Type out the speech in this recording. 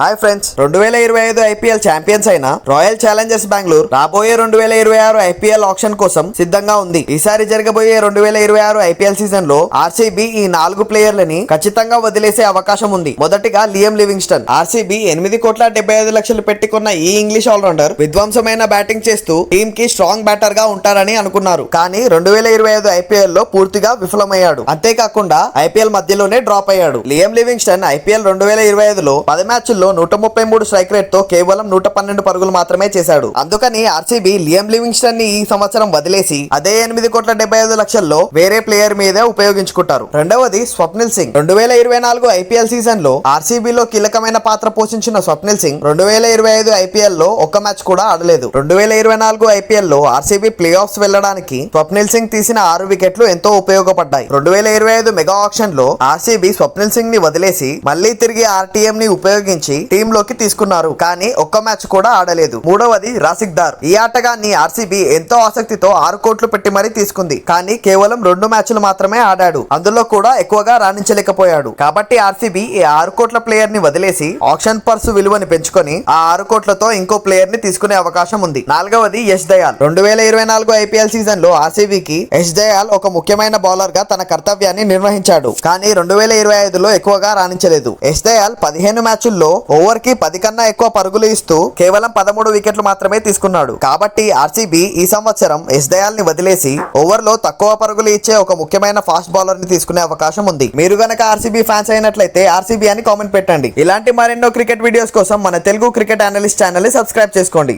Hi friends, 2025 IPL champions అయిన royal Challengers Bengaluru రాబోయే 2026 IPL auction కోసం సిద్ధంగా ఉంది. ఈసారి జరగబోయే 2026 ఐపీఎల్ సీజన్ లో ఆర్సీబీ ఈ 4 ప్లేయర్లని ఖచ్చితంగా వదిలేసే అవకాశం ఉంది. మొదటిగా లియం లివింగ్స్టన్. ఆర్సీబీ 8,75,00,000 పెట్టుకున్న ఈ ఇంగ్లీష్ ఆల్రౌండర్ విధ్వంసమైన బ్యాటింగ్ చేస్తూ టీమ్ కి స్ట్రాంగ్ బ్యాటర్ గా ఉంటారని అనుకున్నారు. కానీ 2025 ఐపీఎల్ లో పూర్తిగా విఫలమయ్యాడు. అంతేకాకుండా ఐపీఎల్ మధ్యలోనే డ్రాప్ అయ్యాడు. లియం లివింగ్స్టన్ ఐపీఎల్ 2025లో 10 మ్యాచ్ల్లో 133 స్ట్రైక్ రేట్ తో కేవలం 112 పరుగులు మాత్రమే చేశాడు. అందుకని ఆర్సీబీ లియం లివింగ్స్టన్ ని ఈ సంవత్సరం వదిలేసి అదే 8,75,00,000 వేరే ప్లేయర్ మీదే ఉపయోగించుకుంటారు. రెండవది స్వప్నిల్ సింగ్. 2024 ఐపీఎల్ సీజన్ లో ఆర్సీబీలో కీలకమైన పాత్ర పోషించిన స్వప్నిల్ సింగ్ 2025 ఐపీఎల్ లో ఒక్క మ్యాచ్ కూడా ఆడలేదు. 2024 ఐపీఎల్ లో ఆర్సీబీ ప్లే ఆఫ్స్ వెళ్లడానికి స్వప్నిల్ సింగ్ తీసిన 6 వికెట్లు ఎంతో ఉపయోగపడ్డాయి. 2025 మెగా ఆక్షన్ లో ఆర్సీబీ స్వప్నిల్ సింగ్ ని వదిలేసి మళ్లీ తిరిగి ఆర్టీఎం ని ఉపయోగించి టీమ్ లోకి తీసుకున్నారు. కానీ ఒక్క మ్యాచ్ కూడా ఆడలేదు. మూడవది రాసిక్ దార్. ఈ ఆటగాన్ని ఆర్సీబీ ఎంతో ఆసక్తితో 6 కోట్లు పెట్టి మరీ తీసుకుంది. కానీ కేవలం 2 మ్యాచ్లు మాత్రమే ఆడాడు. అందులో కూడా ఎక్కువగా రాణించలేకపోయాడు. కాబట్టి ఆర్సీబీ ఈ 6 కోట్ల ప్లేయర్ ని వదిలేసి ఆక్షన్ పర్సు విలువని పెంచుకొని ఆ 6 కోట్లతో ఇంకో ప్లేయర్ ని తీసుకునే అవకాశం ఉంది. నాలుగవది యష్ దయాల్. 2024 ఐపీఎల్ సీజన్ లో ఆర్సీబీకి యష్ దయాల్ ఒక ముఖ్యమైన బౌలర్ గా తన కర్తవ్యాన్ని నిర్వహించాడు. కానీ 2025లో ఎక్కువగా రాణించలేదు. యష్ దయాల్ 15 మ్యాచ్ల్లో ఓవర్ కి 10 కన్నా ఎక్కువ పరుగులు ఇస్తూ కేవలం 13 వికెట్లు మాత్రమే తీసుకున్నాడు. కాబట్టి ఆర్సీబీ ఈ సంవత్సరం యష్ దయాల్ ని వదిలేసి ఓవర్ లో తక్కువ పరుగులు ఇచ్చే ఒక ముఖ్యమైన ఫాస్ట్ బౌలర్ ని తీసుకునే అవకాశం ఉంది. మీరు గనక ఆర్సీబీ ఫ్యాన్స్ అయినట్లయితే ఆర్సీబీ అని కామెంట్ పెట్టండి. ఇలాంటి మరెన్నో క్రికెట్ వీడియోస్ కోసం మన తెలుగు క్రికెట్ అనలిస్ట్ ఛానల్ ని సబ్స్క్రైబ్ చేసుకోండి.